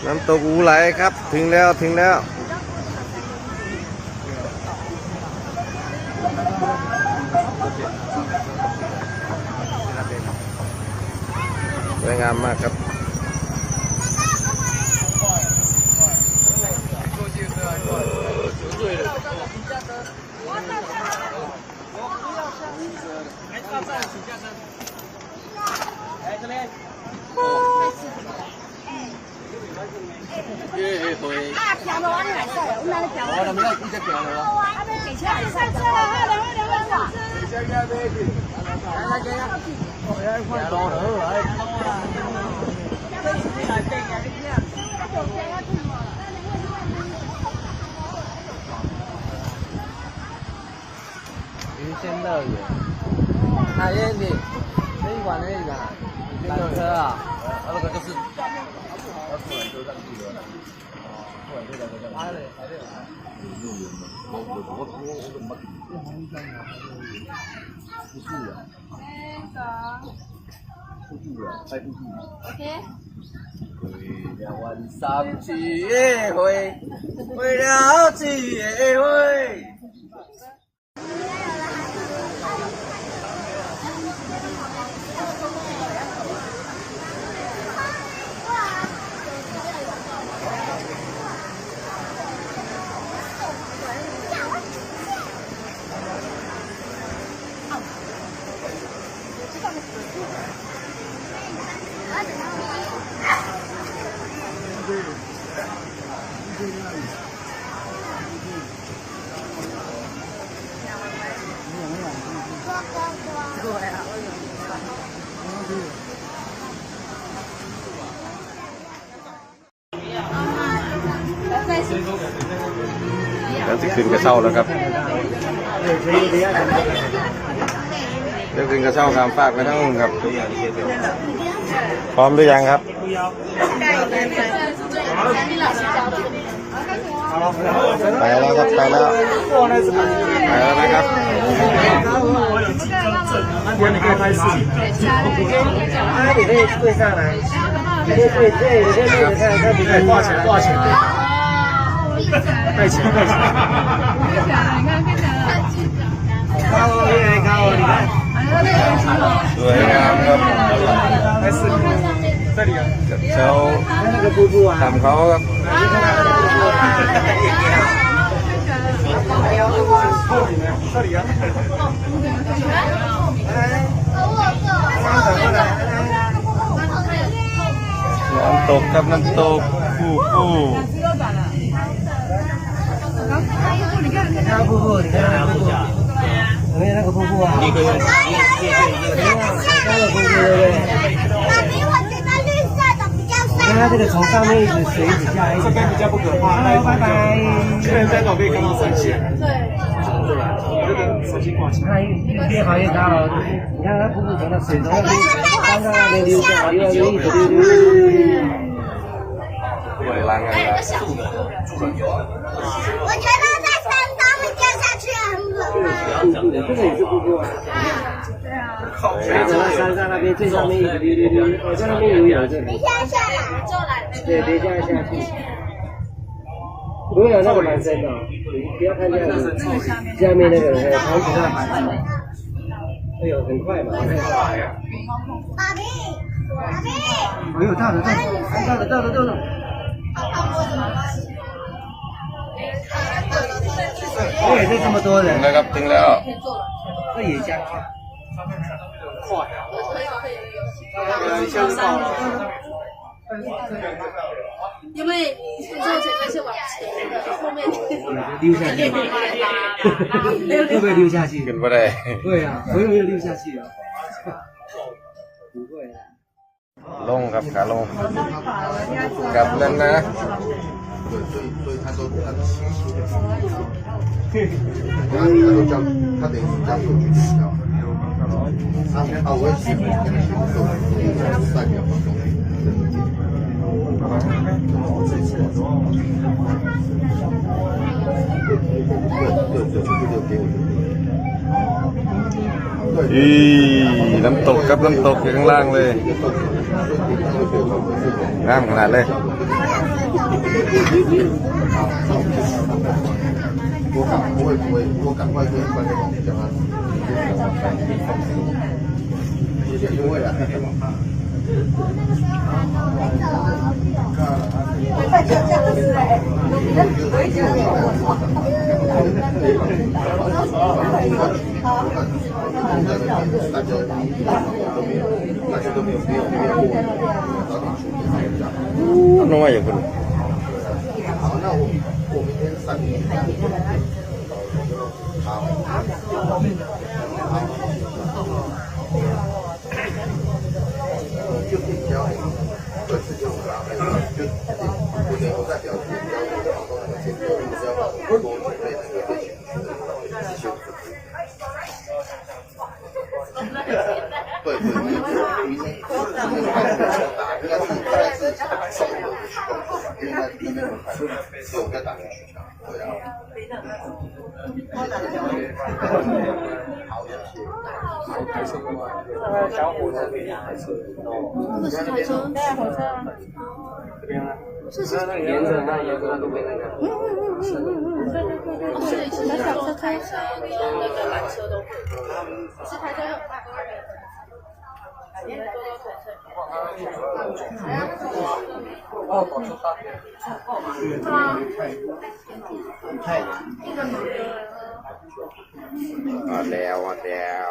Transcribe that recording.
น้ำตกอูไหลครับถึงแล้วสวยงามมากครับ云仙乐园，海燕你可以玩那个缆车啊，那个就是，为了วัน3节会，为了几夜会。แล้วจะขึ้นกระเช้าแล้วครับเดี๋ยวขึ้นกระเช้าข้ามฟากไปทั้งนู้นครับพร้อมหรือยังครับไปแล้วครับไปแล้วนะครับ你可以拍视频，你可以跪上来，你可以跪这里，这里看比赛多少钱？多少钱？带钱带钱。高哦，高哦，你看。สวยงามครับ拍视频，这里啊，เช้า那个瀑布啊，ทำเขาครับ这里啊。น้ำตกครับน้ำตก看瀑布，你看那个瀑布，有没有那个瀑布啊？一个月，那个瀑布对不对？它这个从上面一直水一直下来，这边比较不可怕。拜拜。这边再走可以看到神仙。对。这个神仙挂起来。它越爬越高了，你看它瀑布从那水从那边刚刚那边流下来，一直流。对，栏杆的。我觉得在山上面掉下去很冷。这个也是瀑布啊。对啊。走到山上那边最上面一直溜，我在那边游泳这里。等一下下来，就来。对，等一下下去。不会有那个蛮深的，不要看这样子，下面那个长子上蛮深。哎呦，很快嘛。爸比，爸比。哎呦，到了。这也是这么多人。ถึงแล้วครับถึงแล้ว这也加快。快啊！一下就到了。因为你坐前面是往前的，后面溜下去，会不会溜下去？ขึ้นไม่ได้对啊，我有没有溜下去啊？不会啊。ลงครับขาลงกลับนั่นนะ对，所以他说他清楚的，他都叫他等于是加速去点掉，我也学跟他学的时候，3秒放松，对，给我。อีน้ำตกครับน้ำตกอยู่ข้างล่างเลยงามขนาดเลย我赶不会，我赶快跟关键网讲啊，有点因为啊。น้อยอย่างคน好，那我明天3点。好。就比较，这次就是拿来就不能够代表去交流的好多那个钱，比较多准备那个被选区的自修课。对，明天开始打，应该是上午的去报考吧，因为那明天是我在打连续打，对啊。好，谢谢。小火车可以开车，那个是台车，对啊，火车啊。这边啊，那沿着那都没那个。哦，所以其实坐台车跟那个缆车都会，是台车很快。哦，火车大。มาแล้ว